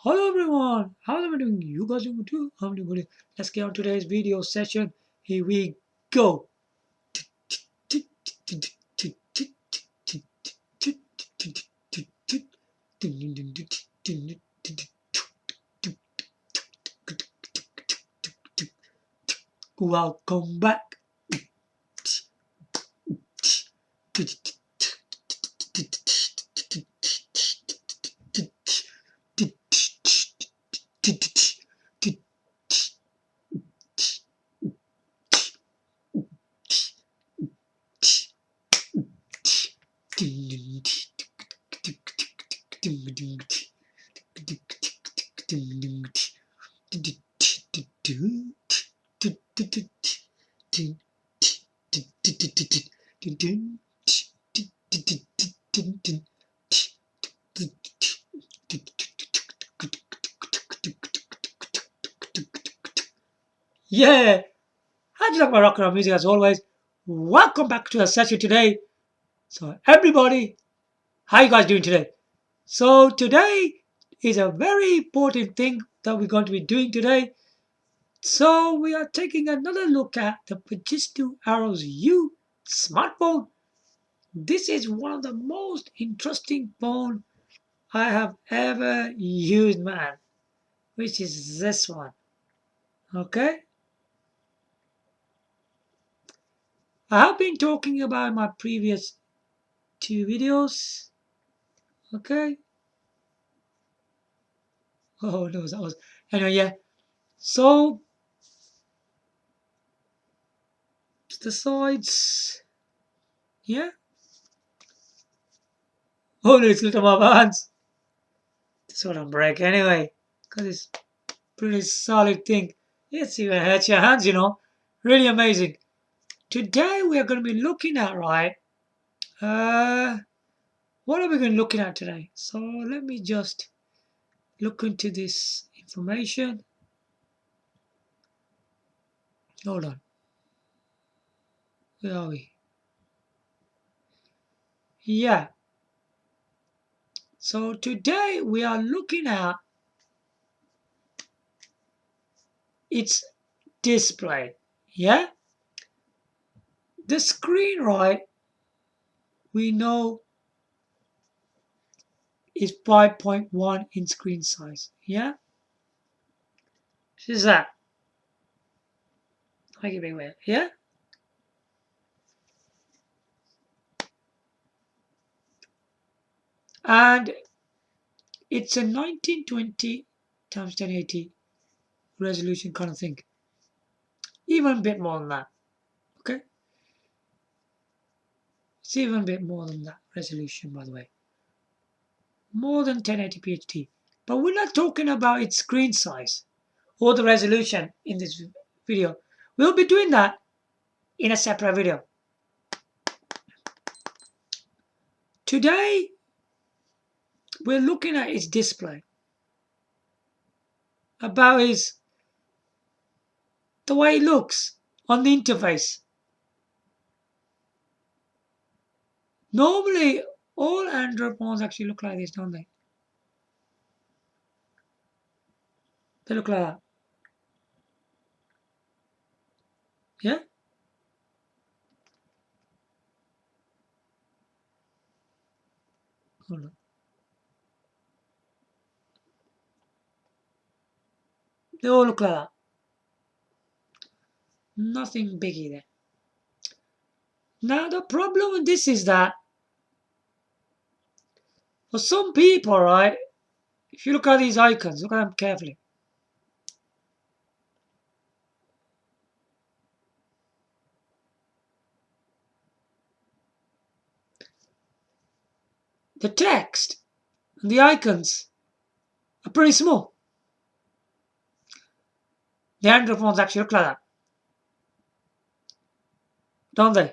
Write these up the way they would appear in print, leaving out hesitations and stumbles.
Hello everyone, how are we doing? You guys doing too? I'm doing good. Let's get on today's video session. Here we go. Welcome back. Yeah, how'd you like my rock and roll music as always? Welcome back to our session today. So everybody, how you guys doing today? So today is a very important thing that we're going to be doing today. So we are taking another look at the Fujitsu Arrows U smartphone. This is one of the most interesting phone I have ever used, man, which is this one. Okay? I have been talking about my previous two videos. Okay? Oh no, that was anyway, yeah. So the sides, yeah. Oh no, it's little my hands. This one will break anyway, because it's pretty solid thing. It's even hurts your hands, Really amazing. Today we are going to be looking at uh what are we going to be looking at today? So let me just look into this information. Hold on. Where are we? Yeah. So today we are looking at its display. Yeah. The screen, we know is 5.1 in screen size. Yeah. This is that. I give it away. Yeah. And it's a 1920 times 1080 resolution kind of thing. Even a bit more than that. Okay. It's even a bit more than that resolution, by the way. More than 1080p HD. But we're not talking about its screen size or the resolution in this video. We'll be doing that in a separate video. Today, we're looking at its display. About the way it looks on the interface. Normally, all Android phones actually look like this, don't they? They look like that. Yeah? Hold on. They all look like that. Nothing biggie there. Now, the problem with this is that for some people, if you look at these icons, look at them carefully. The text and the icons are pretty small. The Android phones actually look like that, don't they?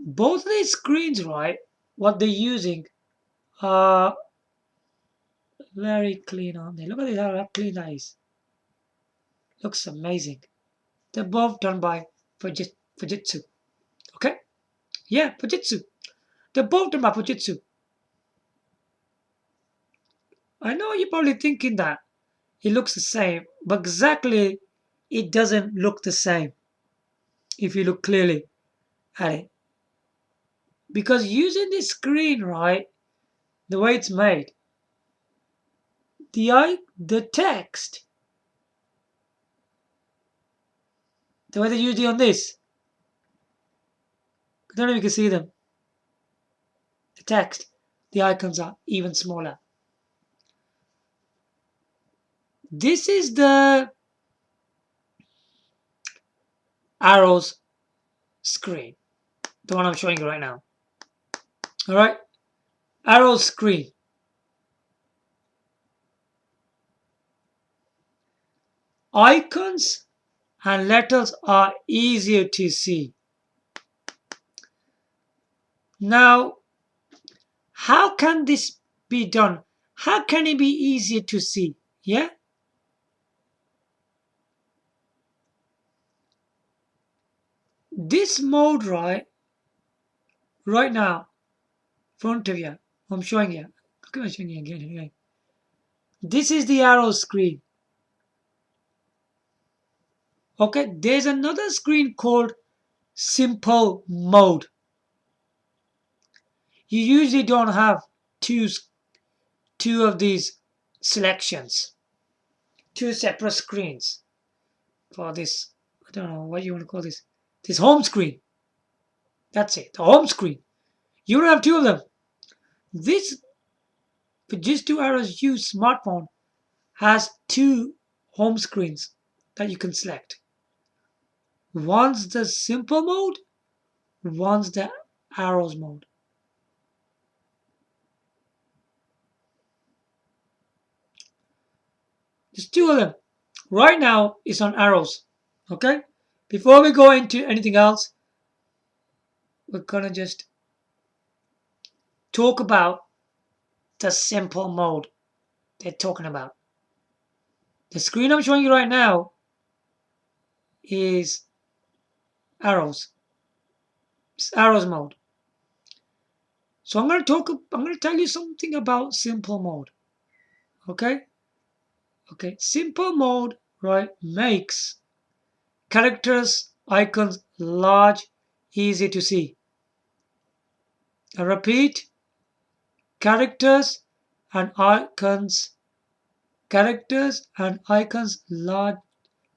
Both of these screens, what they're using are very clean, aren't they? Look at how clean that is. Looks amazing. They're both done by Fujitsu. Okay? Yeah, Fujitsu. They're both done by Fujitsu. I know you're probably thinking that it looks the same, but exactly it doesn't look the same if you look clearly at it. Because using this screen, right, the way it's made, the text, the way they use it on this, I don't know if you can see them. The text, the icons are even smaller. This is the Arrows screen, the one I'm showing you right now. All right, Arrows screen. Icons and letters are easier to see. Now, how can this be done? How can it be easier to see? Yeah? This mode, right now, front of you, I'm showing you. I'm showing you again. This is the arrow screen. Okay, there's another screen called simple mode. You usually don't have two of these selections, two separate screens for this. I don't know what you want to call this. This home screen. That's it, the home screen. You don't have two of them. This Fujitsu Arrows U smartphone has two home screens that you can select. One's the simple mode, one's the arrows mode. There's two of them. Right now it's on arrows. Okay? Before we go into anything else, we're gonna just talk about the simple mode they're talking about. The screen I'm showing you right now is arrows. It's arrows mode. So I'm going to tell you something about simple mode. Okay? Okay, simple mode, right, makes characters, icons large, easy to see. I repeat, characters and icons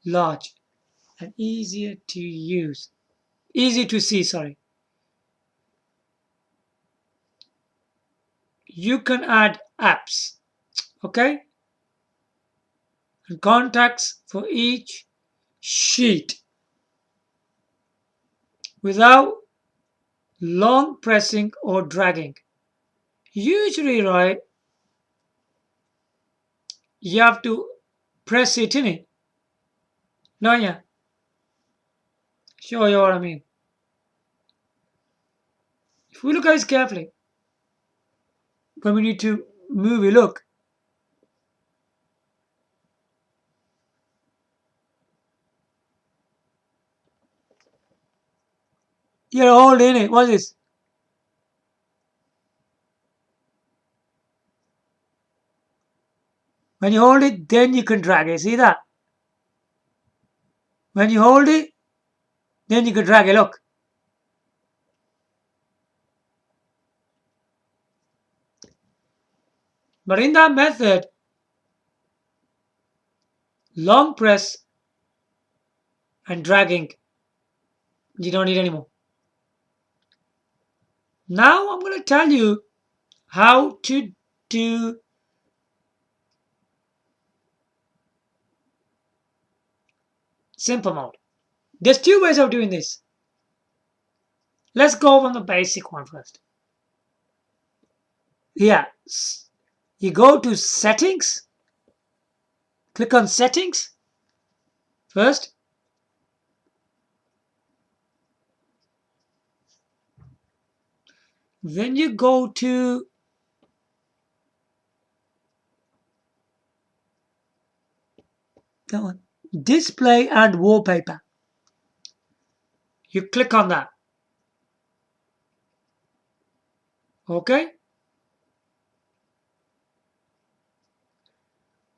large and easier to use. Easy to see, sorry. You can add apps, okay? And contacts for each sheet without long pressing or dragging. Usually, right, you have to press it in it. No, yeah. Show you what I mean. If we look at this carefully, when we need to move it, look. You're holding it. What's this? When you hold it, then you can drag it. See that? When you hold it, then you can drag it. Look. But in that method, long press and dragging, you don't need anymore. Now I'm going to tell you how to do simple mode. There's two ways of doing this. Let's go on the basic one first. Yeah, you go to settings, click on settings first. Then you go to that one, display and wallpaper. You click on that. Okay?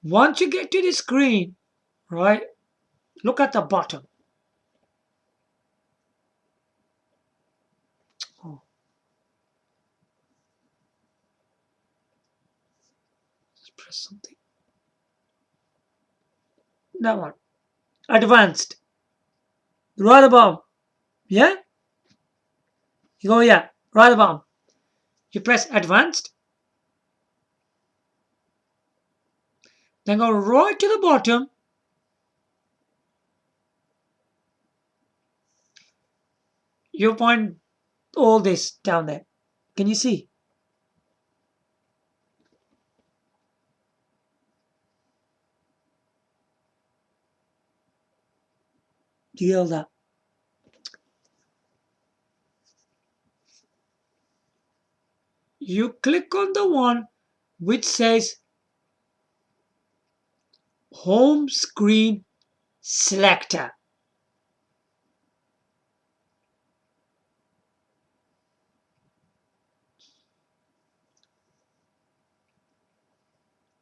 Once you get to the screen, right, look at the bottom. Oh, let's press something. That one. Advanced. Right above. Yeah? You go, yeah. Right above. You press advanced. Then go right to the bottom. You find all this down there. Can you see? Do you hear that? You click on the one which says home screen selector.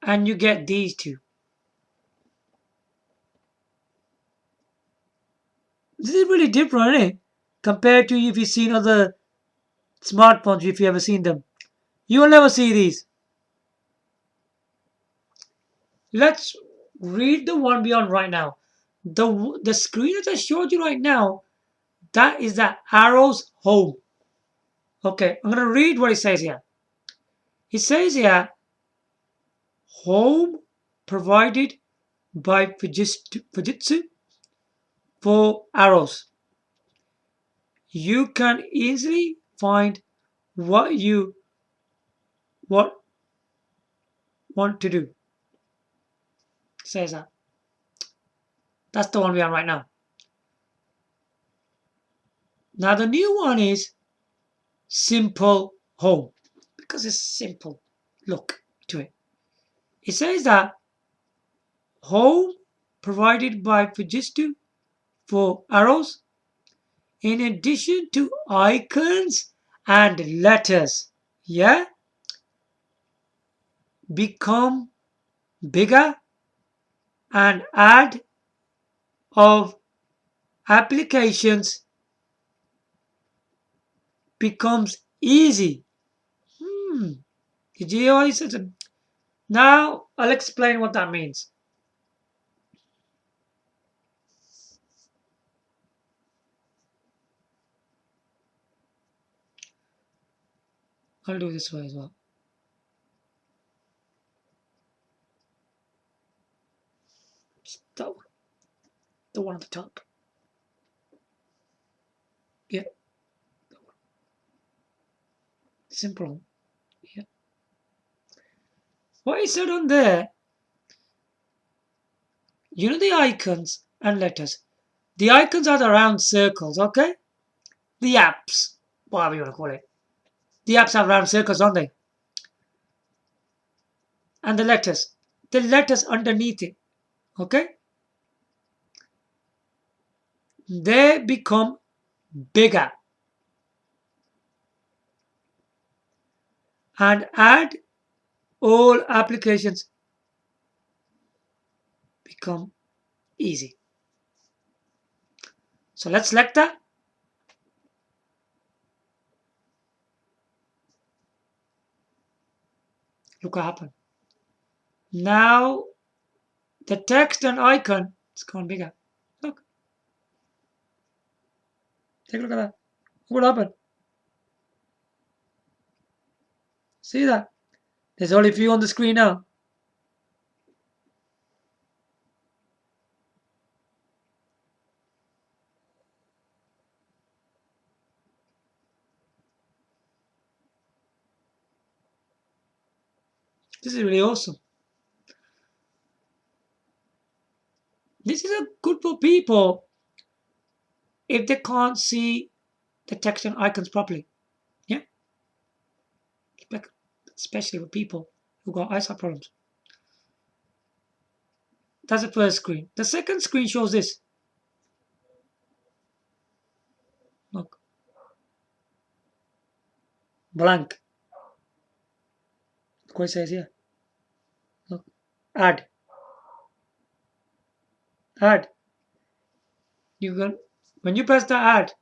And you get these two. This is really different, isn't it? Compared to if you've seen other smartphones, if you ever seen them. You will never see these. Let's read the one beyond right now. The screen that I showed you right now, that is the Arrows home. Okay, I'm gonna read what it says here. It says here, home provided by Fujitsu for arrows. You can easily find what you what want to do. It says that. That's the one we are right now. Now the new one is simple home because it's simple. Look to it. It says that home provided by Fujitsu for arrows in addition to icons and letters. Yeah, become bigger and add of applications becomes easy. Did you hear what he said? Now I'll explain what that means. I'll do this way as well. That one. The one at the top. Yeah. Simple. Yeah. What he said on there, you know the icons and letters. The icons are the round circles, okay? The apps, whatever you want to call it. The apps have round circles, don't they? And the letters underneath it, okay? They become bigger. And add all applications become easy. So let's select that. Look what happened. Now the text and icon is gone bigger. Look. Take a look at that. Look what happened. See that? There's only a few on the screen now. This is really awesome. This is a good for people if they can't see the text and icons properly. Yeah? Especially with people who got eyesight problems. That's the first screen. The second screen shows this. Look. Blank. what it says here. Look, add. Add. You can, when you press the add,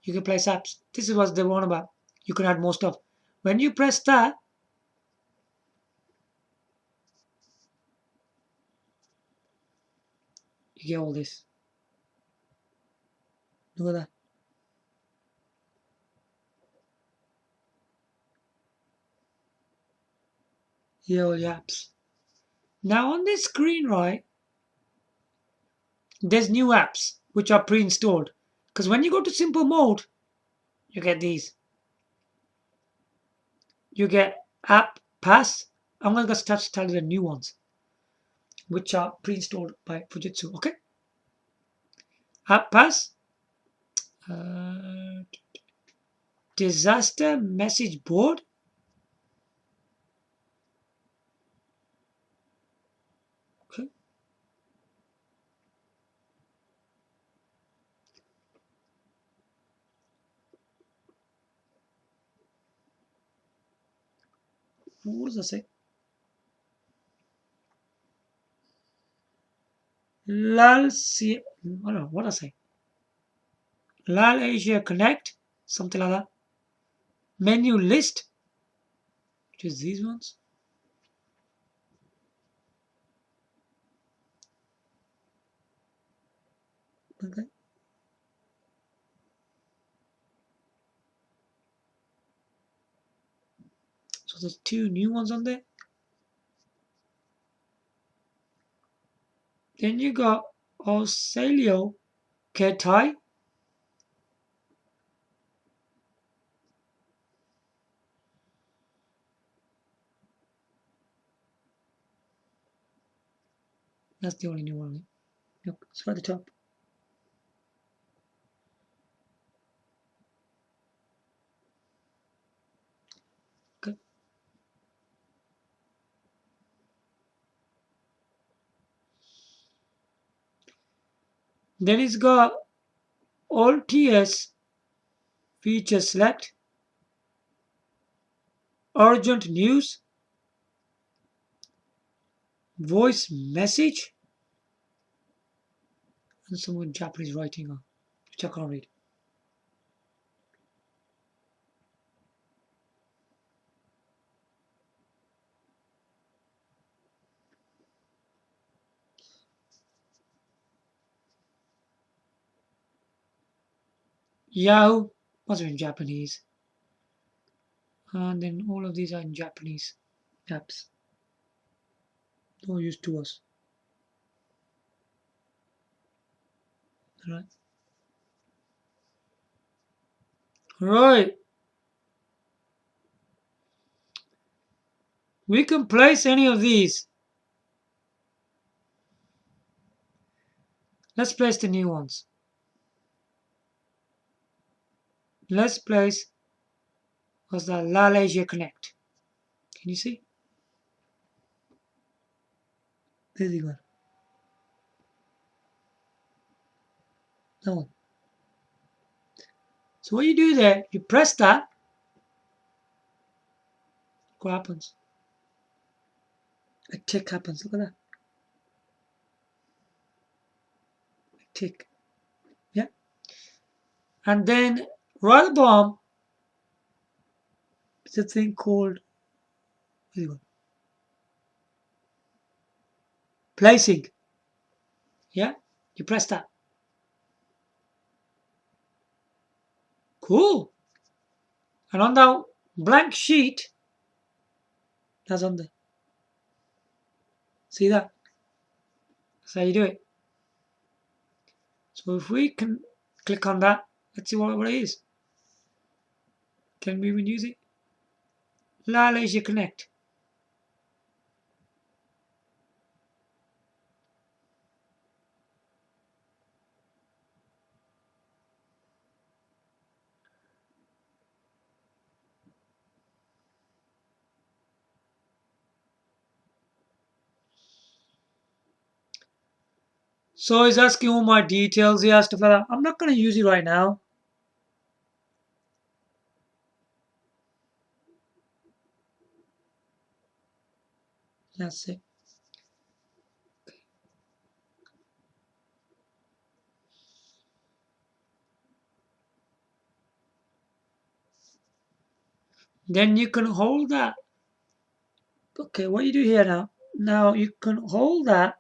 you can place apps. This is what they want about. You can add more stuff. When you press that, you get all this. Look at that. Here are all the apps. Now on this screen, right, there's new apps which are pre-installed. Because when you go to simple mode, you get these. You get app pass. I'm going to start to tell you the new ones, which are pre-installed by Fujitsu. Okay. App pass. Disaster message board. Okay. What does that say? Lal C. I don't know what I say. Lal Asia Connect, something like that. Menu list, which is these ones. Okay. So there's two new ones on there. Then you got Ausalio Ketai. That's the only new one. Look, it's right at the top. Okay. Then it's got all TS feature select, urgent news, voice message, and some Japanese writing on, which I can't read. Yahoo must be in Japanese. And then all of these are in Japanese apps. No use to us. Alright. Right. We can place any of these. Let's place the new ones. Let's place was the Malaysia Connect. Can you see? There you go. That one. So what you do there, you press that. What happens? A tick happens. Look at that. A tick. Yeah. And then right at the bottom, it's a thing called placing. Yeah. You press that. Cool. And on the blank sheet, that's on there. See that? That's how you do it. So if we can click on that, let's see what it is. Can we even use it? Malaysia Connect. So he's asking all my details here, stuff like that. I'm not going to use it right now. That's it. Then you can hold that. Okay, what you do here now? Now you can hold that.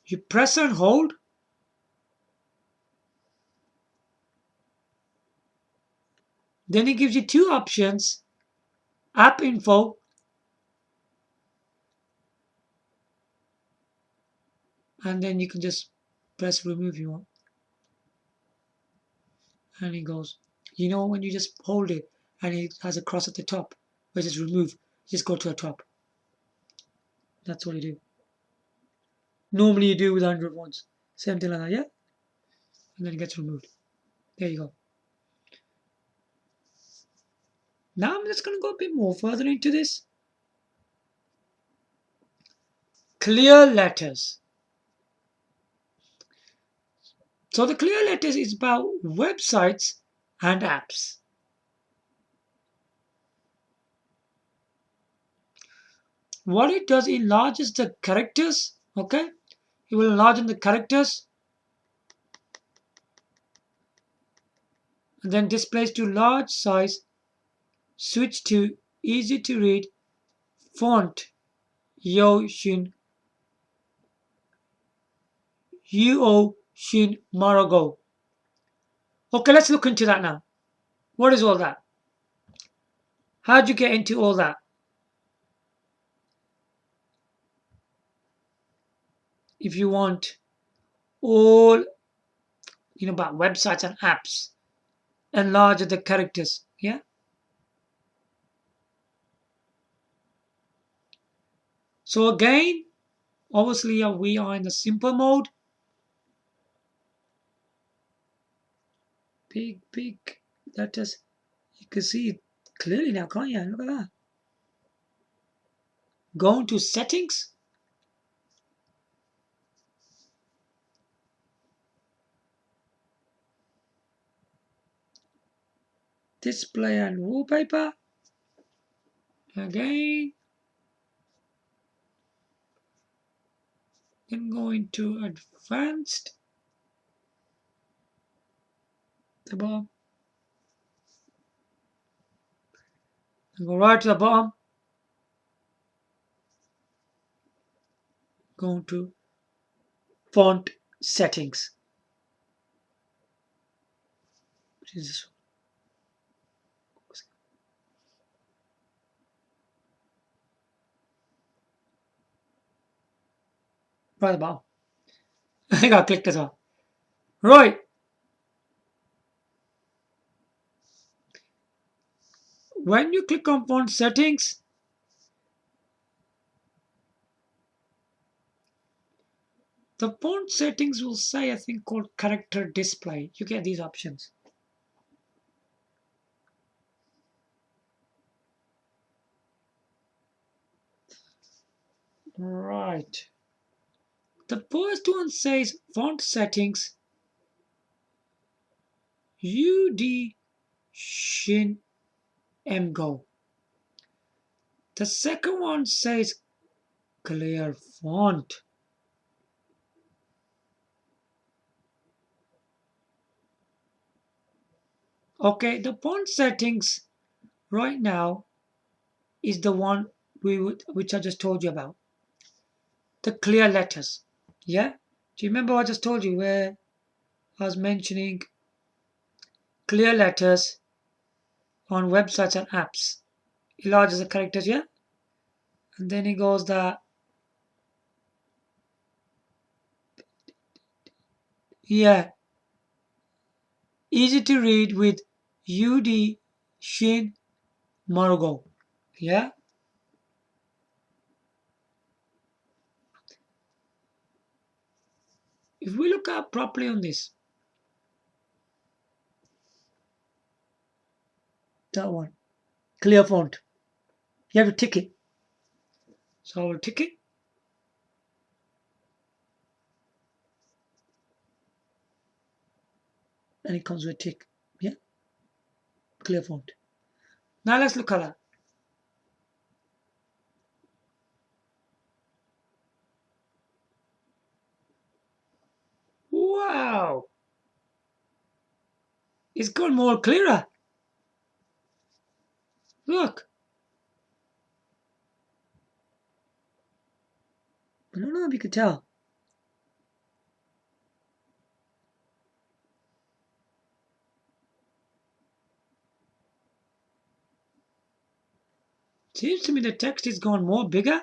You press and hold. Then it gives you two options. App info. And then you can just press remove if you want. And it goes. You know when you just hold it and it has a cross at the top, which is remove. Just go to the top. That's what you do. Normally you do with 100 ones. Same thing like that, yeah? And then it gets removed. There you go. Now I'm just going to go a bit more further into this. Clear letters. So the clear letters is about websites and apps. What it does, it enlarges the characters. Okay, it will enlarge the characters and then displays to large size. Switch to easy to read font. Yo Shin Uo Shin Marago. Okay, let's look into that now. What is all that? How'd you get into all that? If you want all about websites and apps, enlarge the characters. Yeah. So again, obviously we are in the simple mode. Big letters. You can see it clearly now, can't you? Look at that. Go into settings. Display and wallpaper. Again. Then go into advanced. The bottom. And go right to the bottom. Go to font settings. Which is this one. Right at the bottom. I think I clicked as well. Right. When you click on font settings, the font settings will say a thing called character display. You get these options. Right. The first one says font settings UD Shin Mgo. The second one says clear font. Okay, the font settings right now is the one which I just told you about. The clear letters. Yeah? Do you remember what I just told you where I was mentioning clear letters on websites and apps? It enlarges the characters, yeah? And then it goes that, yeah, easy to read with UD Shin Margo. Yeah? If we look up properly on this, that one, clear font, you have to tick it. So I will tick it. And it comes with a tick. Yeah? Clear font. Now let's look at that. Wow! It's got more clearer. Look. I don't know if you could tell. Seems to me the text is gone more bigger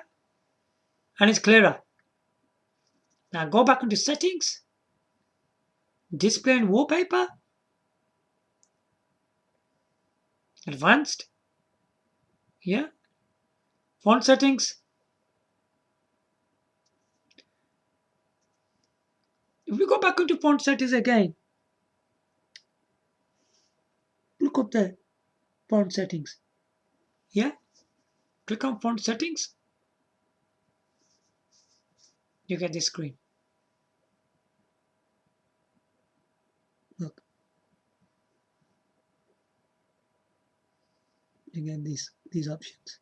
and it's clearer. Now go back into settings, display and wallpaper, advanced, yeah, font settings. If we go back into font settings again, look up there, font settings, yeah, click on font settings, you get this screen. Look, you get these options.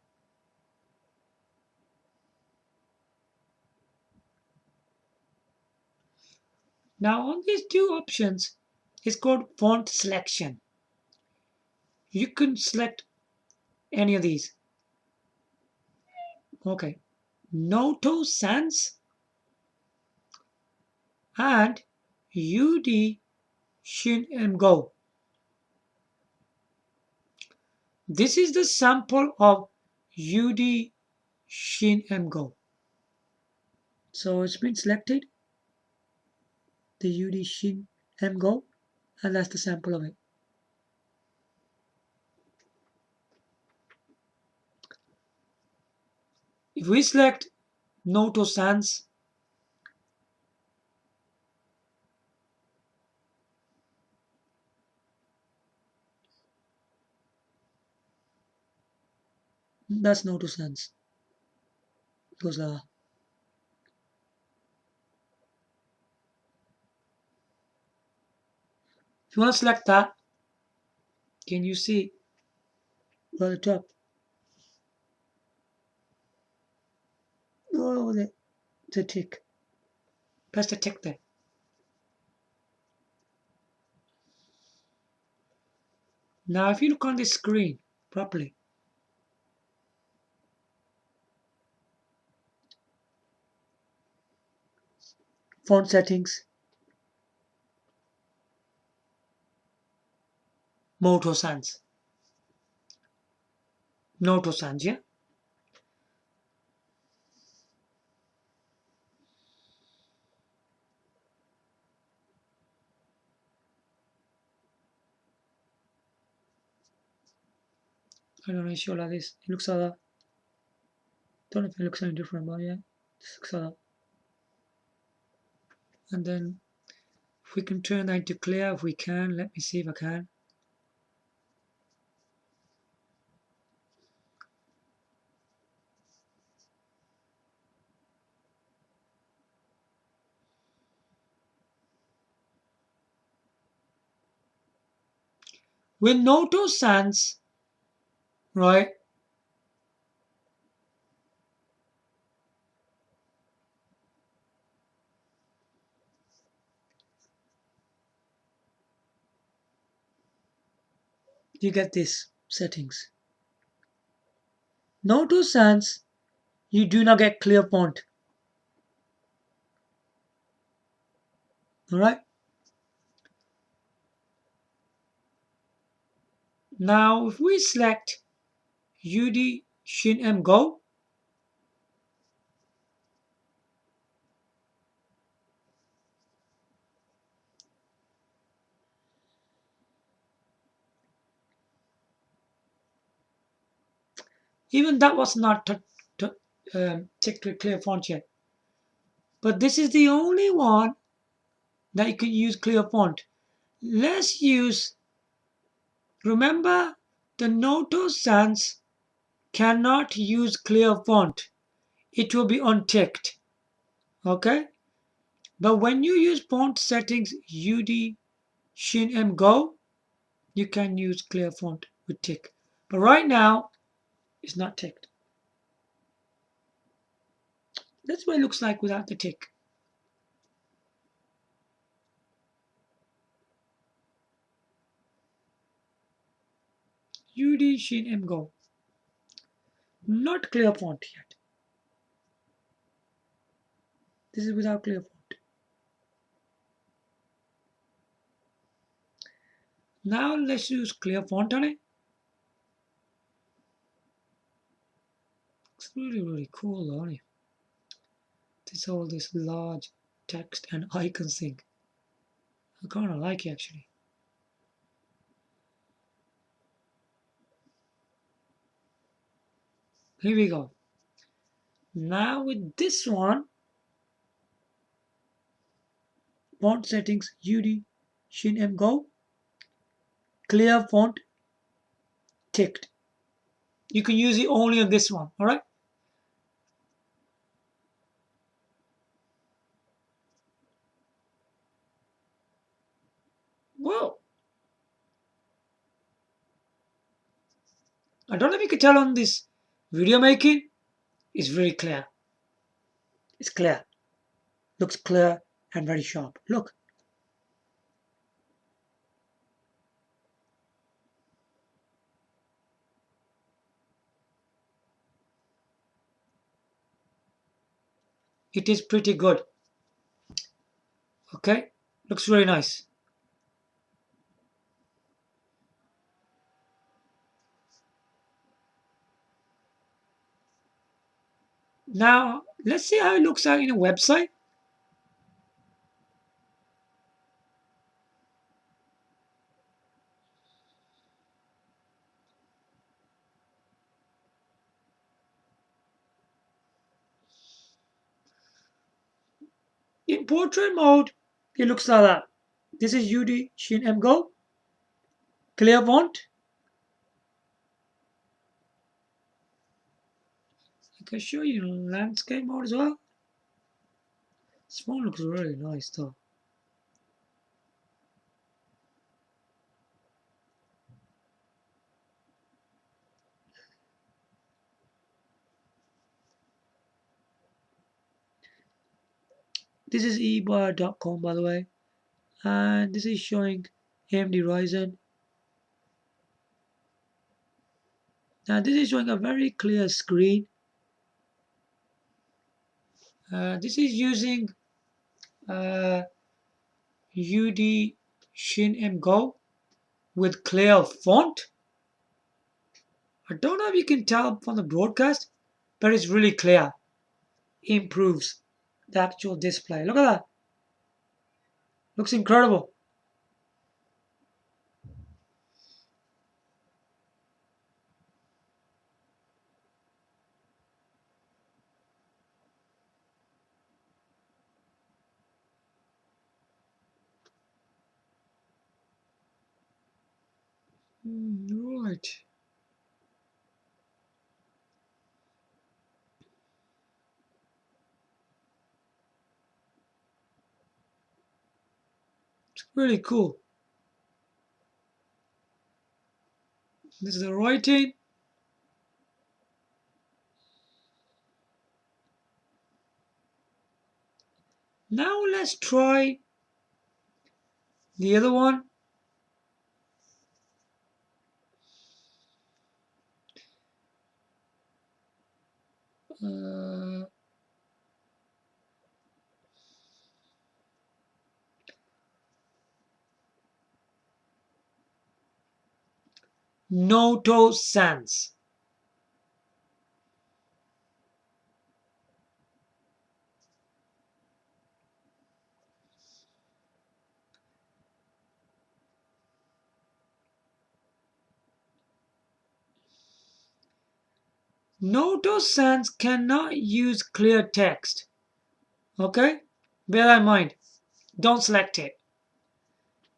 Now on these two options, it's called font selection. You can select any of these. Okay, Noto Sans and UD Shin and Go. This is the sample of UD Shin and Go. So it's been selected, the UD Shin and Go, and that's the sample of it. If we select Noto Sans, that's Noto Sans. Goes if you want to select that, can you see at the top? Oh, the tick. Press the tick there. Now, if you look on this screen properly, font settings, Noto Sans, Noto Sans, yeah. I don't know, it's show like this. It looks like that. Don't know if it looks any different, but yeah, it looks like that. And then if we can turn that into clear, if we can, let me see if I can. With Noto Sans, right? You get this settings. Noto Sans, you do not get clear font. Alright? Now if we select UD Shin M Go, even that was not ticked with clear font yet. But this is the only one that you can use clear font. Let's use, remember, the Noto Sans cannot use clear font. It will be unticked. Okay? But when you use font settings UD Shin M Go, you can use clear font with tick. But right now, it's not ticked. That's what it looks like without the tick. UD Shin M Go. Not clear font yet. This is without clear font. Now let's use clear font on it. It's really cool, though, isn't it? This all this large text and icons thing. I kind of like it actually. Here we go. Now with this one, font settings UD Shin M Go, clear font ticked. You can use it only on this one, alright? Well, I don't know if you can tell on this video making, it's very clear. It's clear. Looks clear and very sharp. Look. It is pretty good. Okay, looks very nice. Now, let's see how it looks like in a website. In portrait mode, it looks like that. This is UD Shin M Go. Clear font. I can show you in landscape mode as well. This font looks really nice though. This is ebar.com by the way. And this is showing AMD Ryzen. Now this is showing a very clear screen. This is using UD Shin M Go with clear font. I don't know if you can tell from the broadcast, but it's really clear. Improves the actual display. Look at that. Looks incredible. Right. It's really cool. This is the writing. Now let's try the other one. Uh, Noto Sans. Noto Sans cannot use clear text. Okay? Bear that in mind. Don't select it.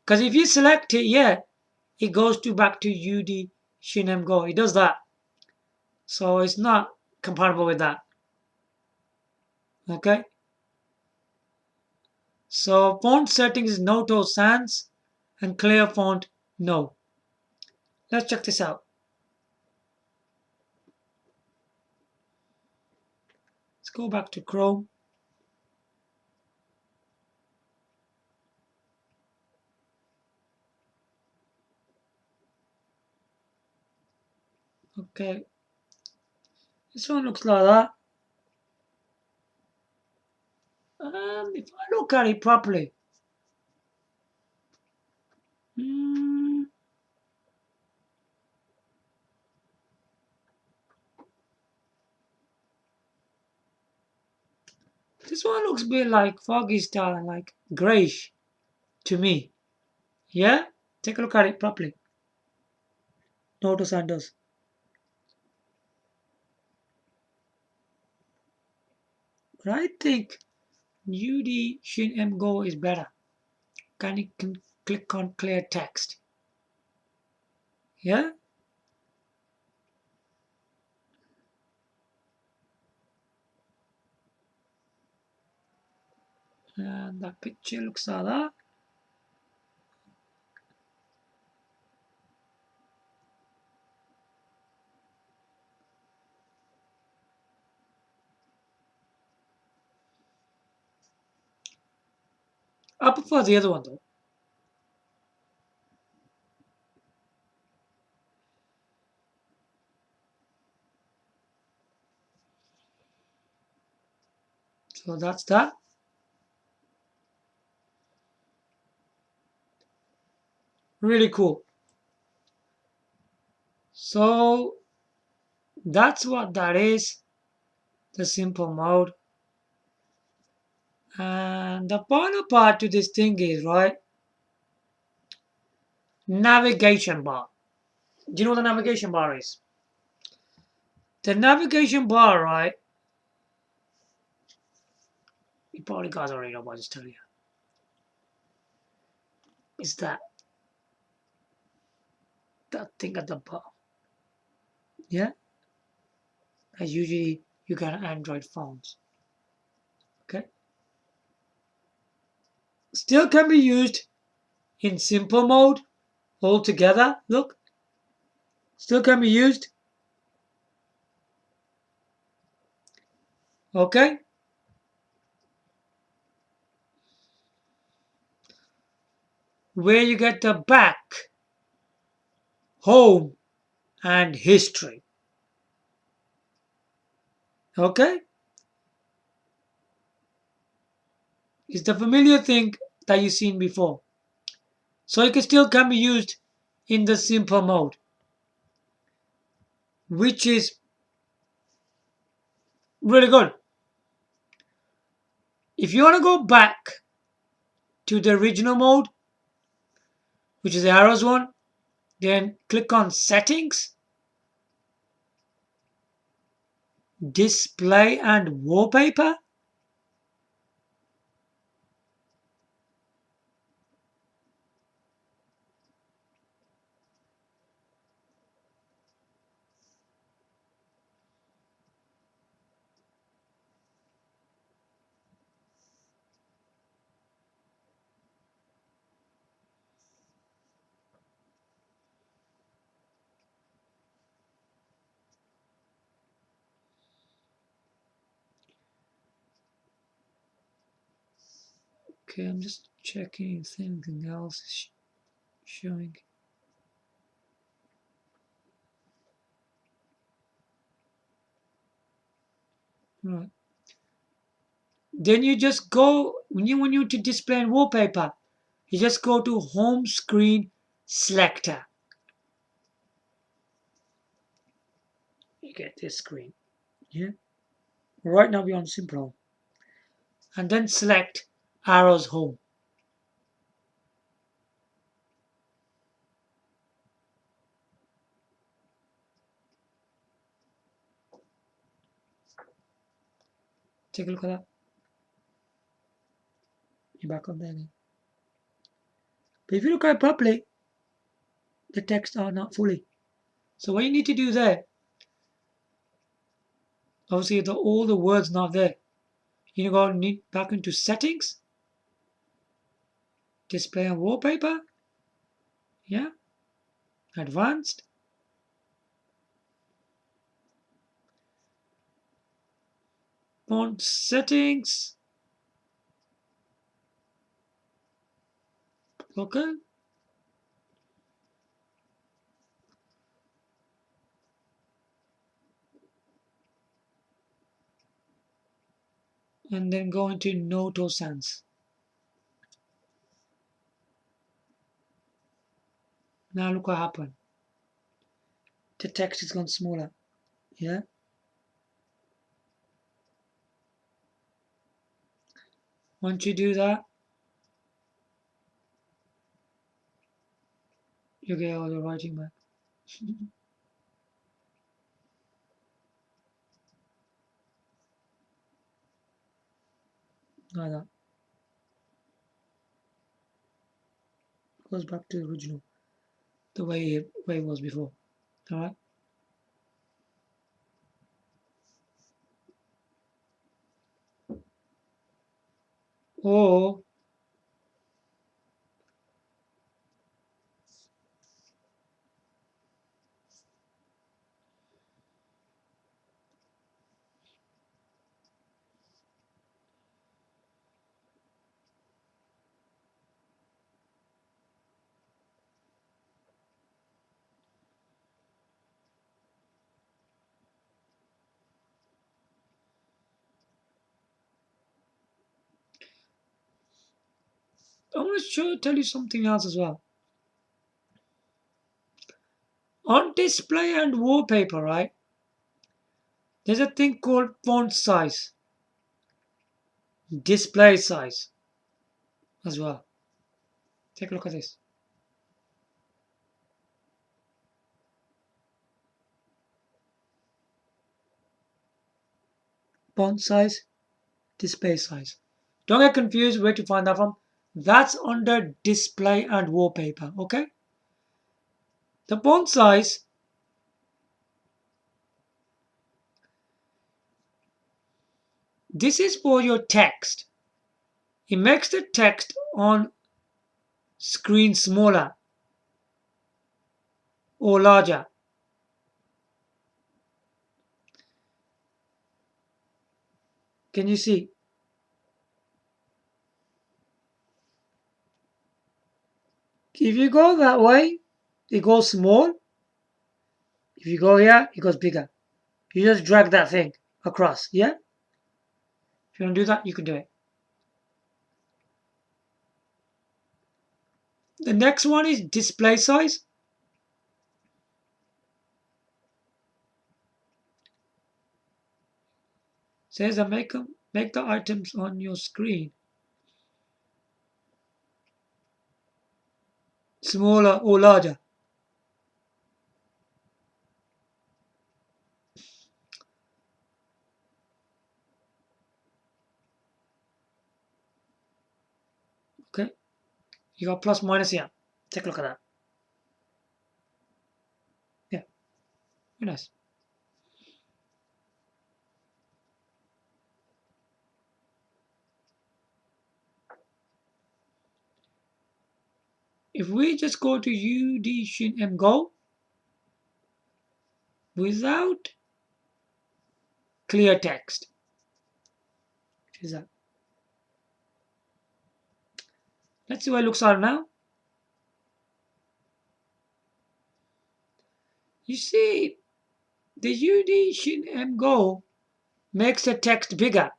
Because if you select it, yeah, it goes back to UD Shin M Go. It does that. So it's not compatible with that. Okay? So font settings is Noto Sans and clear font no. Let's check this out. Let's go back to Chrome. Okay, this one looks like that. If I look at it properly, hmm, this one looks a bit like foggy style and like greyish to me. Yeah, take a look at it properly. Notice Sanders. But I think UD Shin M Go is better. Can click on clear text. Yeah, and the picture looks like that. I prefer the other one though. So that's that. Really cool. So that's what that is. The simple mode. And the final part to this thing is right. Navigation bar. Do you know what the navigation bar is? The navigation bar, right? You probably guys already know, but I'll just tell you. Is that thing at the bottom? Yeah, as usually you got Android phones. Okay, still can be used in simple mode altogether. Look, still can be used. Okay, where you get the back, home, and history. Okay, it's the familiar thing that you've seen before. So it still can be used in the simple mode, which is really good. If you want to go back to the original mode, which is the arrows one, then click on settings, display and wallpaper. Okay, I'm just checking if anything else is showing. Right. Then you just go when you to display and wallpaper, you just go to home screen selector. You get this screen. Yeah. Right now we're on simple. And then select arrows home. Take a look at that. You're back on there again. But if you look at it properly, the text are not fully. So what you need to do there, obviously all the words not there. You go need back into settings, display and wallpaper, yeah, advanced, font settings, okay, and then go into Note or Sans. Now look what happened. The text is gone smaller. Yeah. Once you do that, you get all the writing back. Like that. Goes back to the original, the way it was before. Alright? Or I want to tell you something else as well. On display and wallpaper, right? There's a thing called font size, display size as well. Take a look at this. Font size, display size. Don't get confused where to find that from. That's under display and wallpaper, okay? The font size, this is for your text. It makes the text on screen smaller or larger. Can you see? If you go that way, it goes small. If you go here, it goes bigger. You just drag that thing across, yeah? If you want to do that, you can do it. The next one is display size. Says that make the items on your screen smaller or larger. Okay, you got plus minus here. Take a look at that. Yeah, very nice. If we just go to UD Shin M Go without clear text, which is that? Let's see what it looks like now. You see, the UD Shin M Go makes the text bigger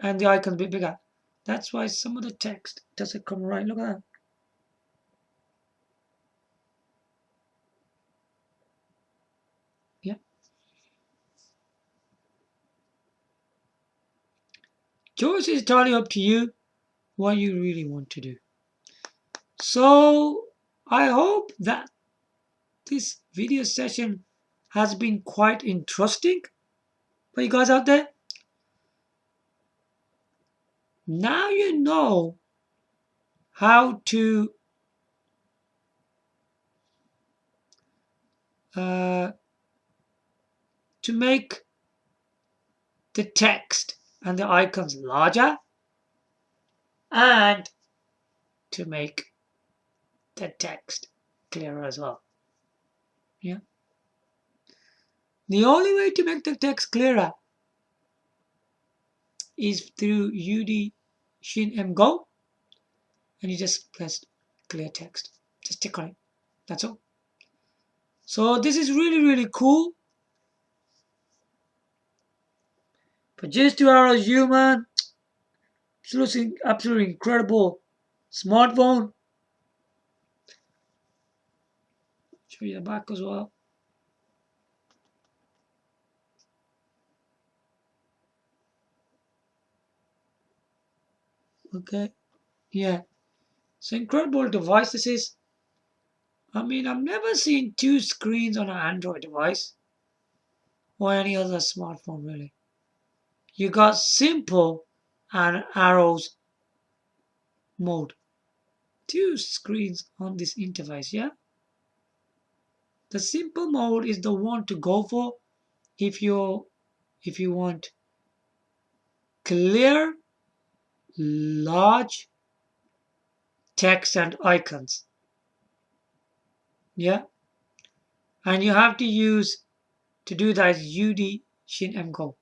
and the icons a bit bigger. That's why some of the text doesn't come right. Look at that. Yeah. Choice is entirely up to you what you really want to do. So I hope that this video session has been quite interesting for you guys out there. Now you know how to make the text and the icons larger and to make the text clearer as well. Yeah. The only way to make the text clearer is through UD Shin M Go, and you just press clear text. Just tick on it. That's all. So this is really, really cool Fujitsu Arrows U, man. Absolutely incredible smartphone. Show you the back as well. Okay, yeah. So incredible device this is. I mean, I've never seen two screens on an Android device or any other smartphone really. You got simple and arrows mode. Two screens on this interface, yeah? The simple mode is the one to go for if you want clear, large text and icons. Yeah? And you have to use to do that is UD Shin M Go.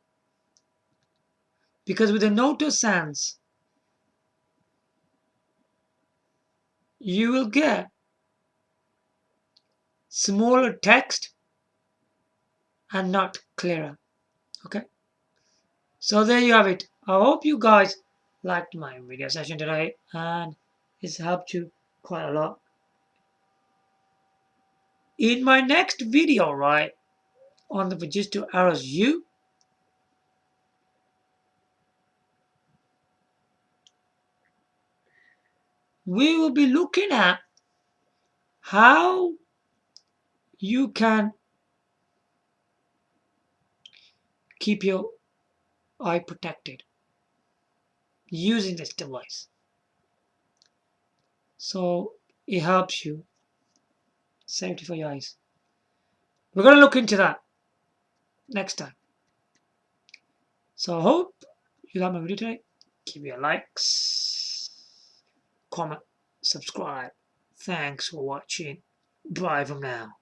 Because with the Noto Sans, you will get smaller text and not clearer. Okay? So there you have it. I hope you guys liked my video session today and it's helped you quite a lot. In my next video, right, on the Fujitsu Arrows U, we will be looking at how you can keep your eye protected using this device. So it helps you safety for your eyes. We're going to look into that next time. So I hope you like my video today. Give me a likes, comment, subscribe. Thanks for watching. Bye from now.